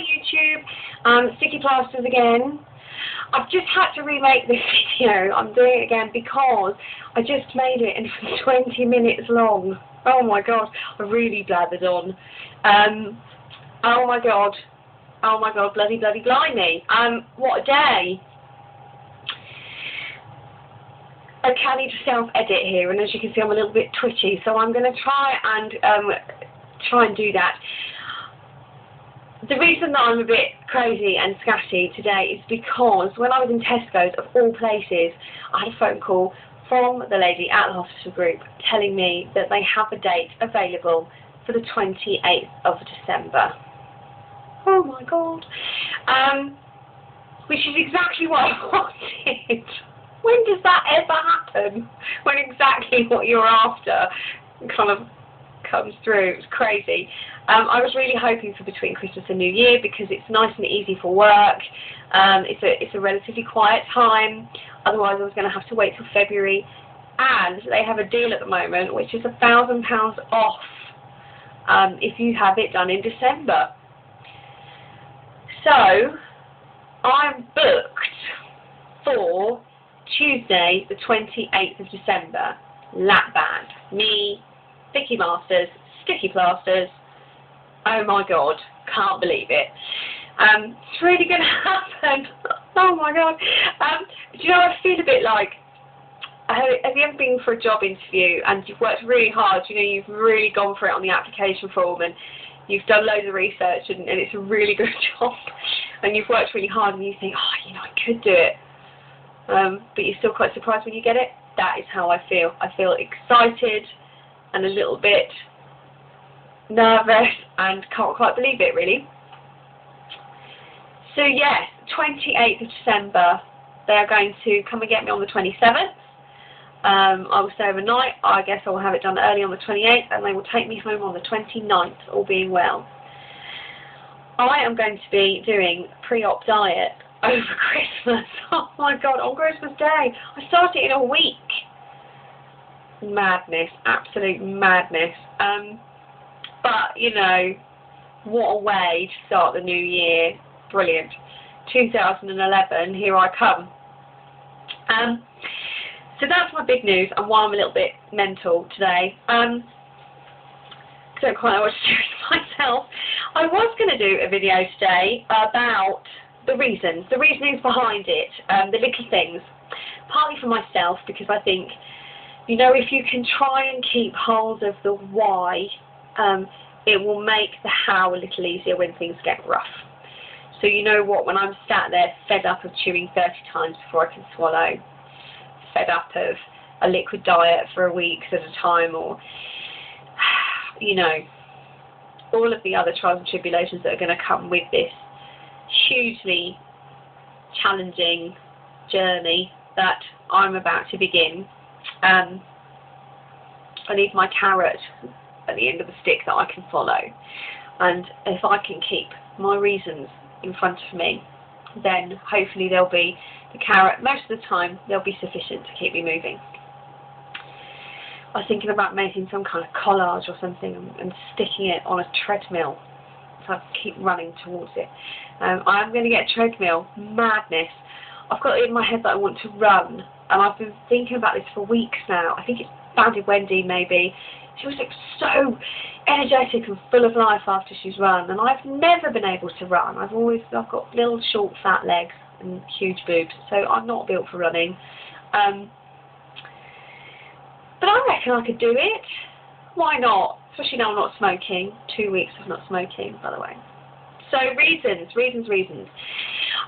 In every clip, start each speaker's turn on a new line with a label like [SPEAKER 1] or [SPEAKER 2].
[SPEAKER 1] YouTube, sticky plasters again. I've just had to remake this video. I'm doing it again because I just made it and it was 20 minutes long. Oh my god, I really blathered on. Oh my god, bloody blimey. What a day. Okay, I need to self-edit here, and as you can see I'm a little bit twitchy, so I'm going to try and do that. The reason that I'm a bit crazy and scatty today is because when I was in Tesco's, of all places, I had a phone call from the lady at the hospital group telling me that they have a date available for the 28th of December. Oh my god. Which is exactly what I wanted. When does that ever happen? When exactly what you're after kind of comes through. It's crazy. I was really hoping for between Christmas and New Year because it's nice and easy for work. It's a relatively quiet time. Otherwise I was going to have to wait till February. And they have a deal at the moment which is £1,000 off if you have it done in December. So I'm booked for Tuesday the 28th of December. Lap band. Me, Vicky Masters, sticky plasters. Oh my god, can't believe it. It's really going to happen. Oh my god. Do you know, I feel a bit like, have you ever been for a job interview and you've worked really hard, you know, you've really gone for it on the application form and you've done loads of research and it's a really good job and you've worked really hard and you think, oh, you know, I could do it. But you're still quite surprised when you get it. That is how I feel. I feel excited and a little bit nervous and can't quite believe it, really. So yes, 28th of December, they are going to come and get me on the 27th. I will stay overnight. I guess I will have it done early on the 28th and they will take me home on the 29th, all being well. I am going to be doing pre-op diet over Christmas. Oh my god, on Christmas Day. I start it in a week. Madness, absolute madness. But, you know, what a way to start the new year. Brilliant. 2011, here I come. So that's my big news and why I'm a little bit mental today. Don't quite know what to do with myself. I was going to do a video today about the reasonings behind it, the little things. Partly for myself, because I think, you know, if you can try and keep hold of the why, it will make the how a little easier when things get rough. So you know what, when I'm sat there fed up of chewing 30 times before I can swallow, fed up of a liquid diet for a week at a time, or, you know, all of the other trials and tribulations that are going to come with this hugely challenging journey that I'm about to begin. I need my carrot at the end of the stick that I can follow, and if I can keep my reasons in front of me, then hopefully there'll be the carrot. Most of the time they'll be sufficient to keep me moving. I was thinking about making some kind of collage or something and sticking it on a treadmill so I can keep running towards it. I'm going to get a treadmill. Madness. I've got it in my head that I want to run, and I've been thinking about this for weeks now. I think it's Founded Wendy, maybe. She was like so energetic and full of life after she's run, and I've never been able to run. I've got little short fat legs and huge boobs, so I'm not built for running. But I reckon I could do it. Why not? Especially now I'm not smoking. 2 weeks of not smoking, by the way. So reasons.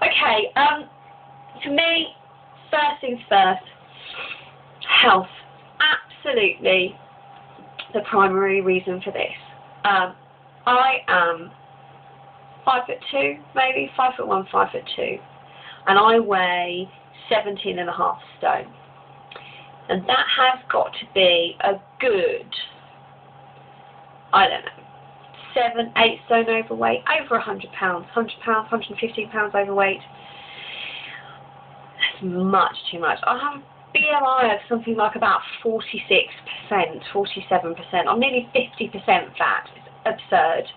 [SPEAKER 1] Okay, for me, first things first, health. Absolutely the primary reason for this. I am 5'2", maybe 5'1", 5'2", and I weigh 17.5 stone. And that has got to be a good, I don't know, 7, 8 stone overweight, over 100 pounds, 115 pounds overweight. That's much too much. I have a BMI of something like about 46%, 47%. I'm nearly 50% fat. It's absurd.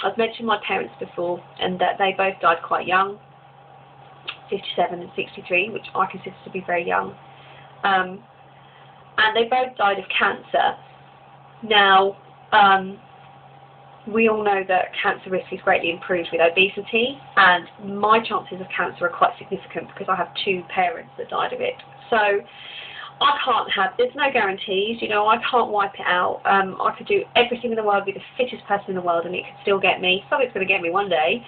[SPEAKER 1] I've mentioned my parents before, and that they both died quite young, 57 and 63, which I consider to be very young. And they both died of cancer. Now, we all know that cancer risk is greatly improved with obesity, and my chances of cancer are quite significant because I have 2 parents that died of it. So I can't have, there's no guarantees, you know, I can't wipe it out. I could do everything in the world, be the fittest person in the world, and it could still get me. Something's going to get me one day,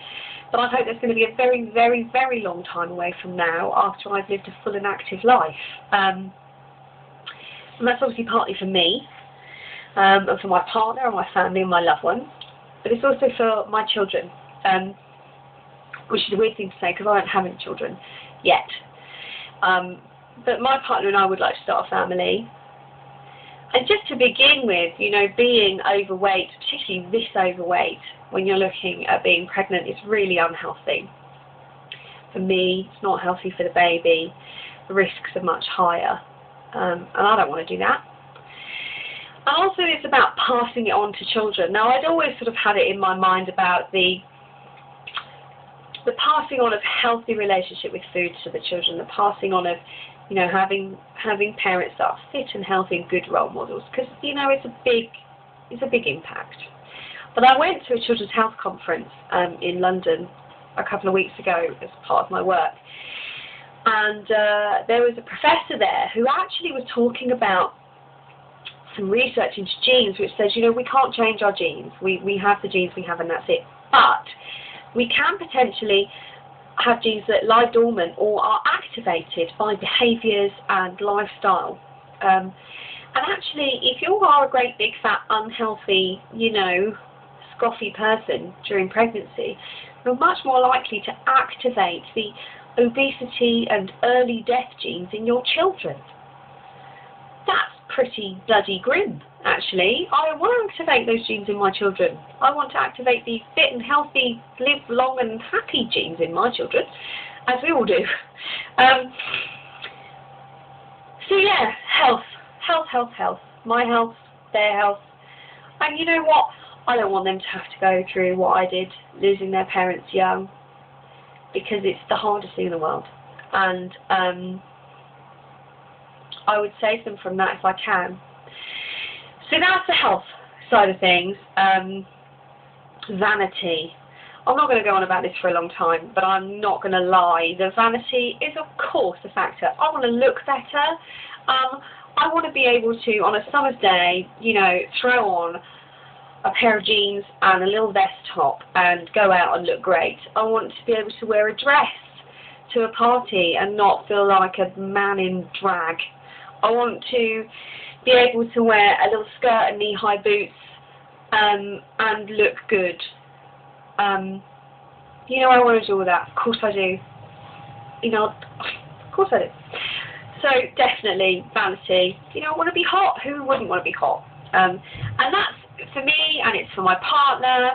[SPEAKER 1] but I hope there's going to be a very, very, very long time away from now after I've lived a full and active life. And that's obviously partly for me, and for my partner and my family and my loved ones. But it's also for my children, which is a weird thing to say because I don't have any children yet. But my partner and I would like to start a family. And just to begin with, you know, being overweight, particularly this overweight, when you're looking at being pregnant, is really unhealthy. For me, it's not healthy for the baby. The risks are much higher. And I don't want to do that. And also it's about passing it on to children. Now, I'd always sort of had it in my mind about the passing on of healthy relationship with food to the children, the passing on of, you know, having parents that are fit and healthy and good role models, because, you know, it's a big impact. But I went to a children's health conference in London a couple of weeks ago as part of my work, and there was a professor there who actually was talking about some research into genes, which says, you know, we can't change our genes. We have the genes we have, and that's it. But we can potentially have genes that lie dormant or are activated by behaviours and lifestyle. And actually, if you are a great big fat unhealthy, you know, scoffy person during pregnancy, you're much more likely to activate the obesity and early death genes in your children. That's pretty bloody grim, actually. I want to activate those genes in my children. I want to activate the fit and healthy, live long and happy genes in my children, as we all do. So yeah, health. My health, their health. And you know what? I don't want them to have to go through what I did, losing their parents young, because it's the hardest thing in the world. And I would save them from that if I can. So that's the health side of things. Vanity. I'm not going to go on about this for a long time, but I'm not going to lie. The vanity is, of course, a factor. I want to look better. I want to be able to, on a summer's day, you know, throw on a pair of jeans and a little vest top and go out and look great. I want to be able to wear a dress to a party and not feel like a man in drag. I want to be able to wear a little skirt and knee-high boots and look good. You know, I want to do all that. Of course I do. You know, of course I do. So definitely vanity. You know, I want to be hot. Who wouldn't want to be hot? And that's for me, and it's for my partner.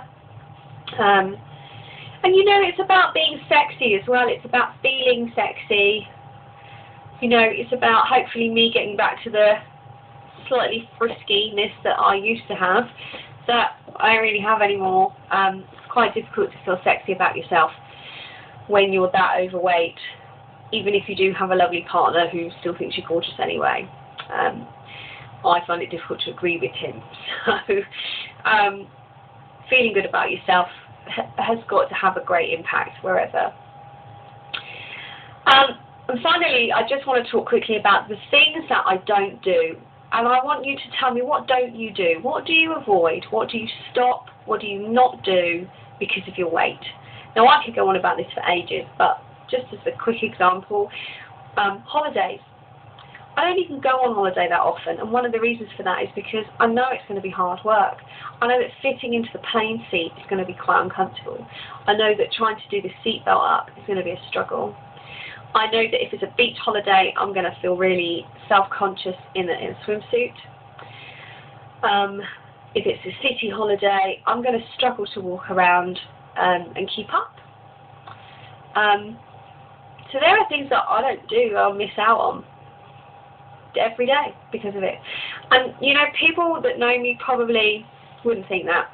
[SPEAKER 1] And you know, it's about being sexy as well. It's about feeling sexy. You know, it's about hopefully me getting back to the slightly friskiness that I used to have, that I don't really have anymore. It's quite difficult to feel sexy about yourself when you're that overweight, even if you do have a lovely partner who still thinks you're gorgeous anyway. I find it difficult to agree with him. So, feeling good about yourself has got to have a great impact wherever. And finally, I just want to talk quickly about the things that I don't do. And I want you to tell me, what don't you do? What do you avoid? What do you stop? What do you not do because of your weight? Now, I could go on about this for ages, but just as a quick example, holidays. I don't even go on holiday that often, and one of the reasons for that is because I know it's going to be hard work. I know that fitting into the plane seat is going to be quite uncomfortable. I know that trying to do the seatbelt up is going to be a struggle. I know that if it's a beach holiday, I'm going to feel really self-conscious in a swimsuit. If it's a city holiday, I'm going to struggle to walk around and keep up. So there are things that I don't do, I'll miss out on every day because of it. And, you know, people that know me probably wouldn't think that.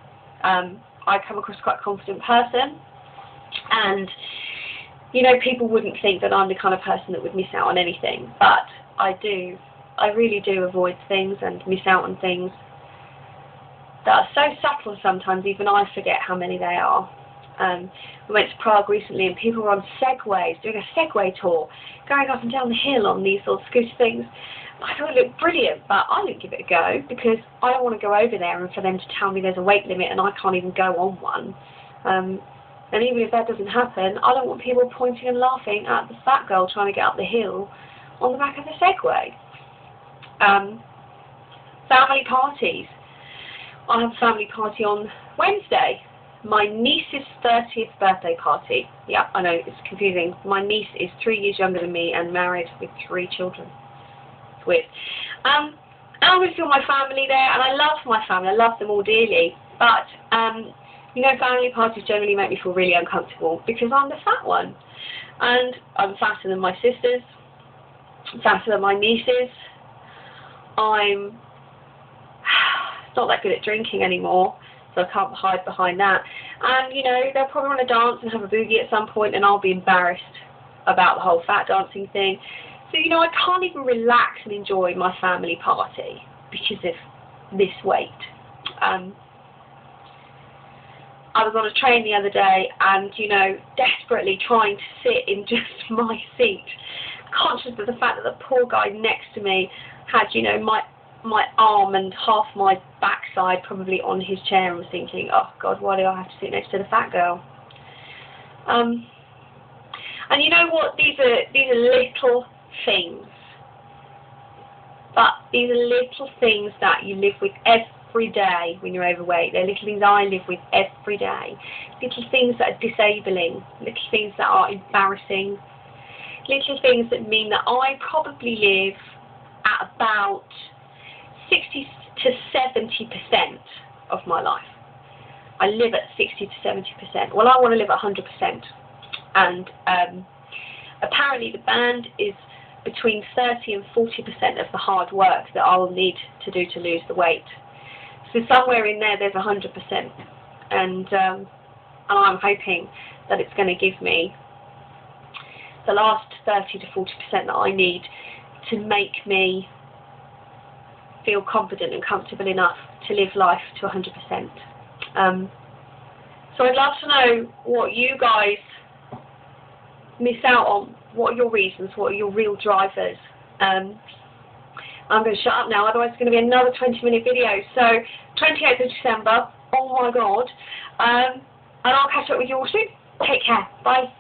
[SPEAKER 1] I come across quite a confident person, and you know, people wouldn't think that I'm the kind of person that would miss out on anything, but I do. I really do avoid things and miss out on things that are so subtle sometimes even I forget how many they are. We went to Prague recently and people were on segways, doing a segway tour, going up and down the hill on these little scooter things. I thought it looked brilliant, but I didn't give it a go because I don't want to go over there and for them to tell me there's a weight limit and I can't even go on one. And even if that doesn't happen, I don't want people pointing and laughing at the fat girl trying to get up the hill on the back of a Segway. Family parties. I have a family party on Wednesday. My niece's 30th birthday party. Yeah, I know, it's confusing. My niece is 3 years younger than me and married with 3 children. It's weird. And I'm going to feel my family there, and I love my family. I love them all dearly. But, you know, family parties generally make me feel really uncomfortable because I'm the fat one. And I'm fatter than my sisters, fatter than my nieces. I'm not that good at drinking anymore, so I can't hide behind that. And, you know, they'll probably want to dance and have a boogie at some point, and I'll be embarrassed about the whole fat dancing thing. So, you know, I can't even relax and enjoy my family party because of this weight. I was on a train the other day and, you know, desperately trying to sit in just my seat, conscious of the fact that the poor guy next to me had, you know, my arm and half my backside probably on his chair, and was thinking, oh God, why do I have to sit next to the fat girl? And you know what? These are little things, but these are little things that you live with every day when you're overweight. They're little things I live with every day. Little things that are disabling, little things that are embarrassing, little things that mean that I probably live at about 60 to 70% of my life. I live at 60 to 70%. Well, I want to live at 100%. And apparently the band is between 30 and 40% of the hard work that I will need to do to lose the weight. So somewhere in there, there's 100%. And I'm hoping that it's going to give me the last 30 to 40% that I need to make me feel confident and comfortable enough to live life to 100%. So I'd love to know what you guys miss out on. What are your reasons? What are your real drivers? I'm going to shut up now, otherwise it's going to be another 20-minute video. So 28th of December, oh my God. And I'll catch up with you all soon. Take care. Bye.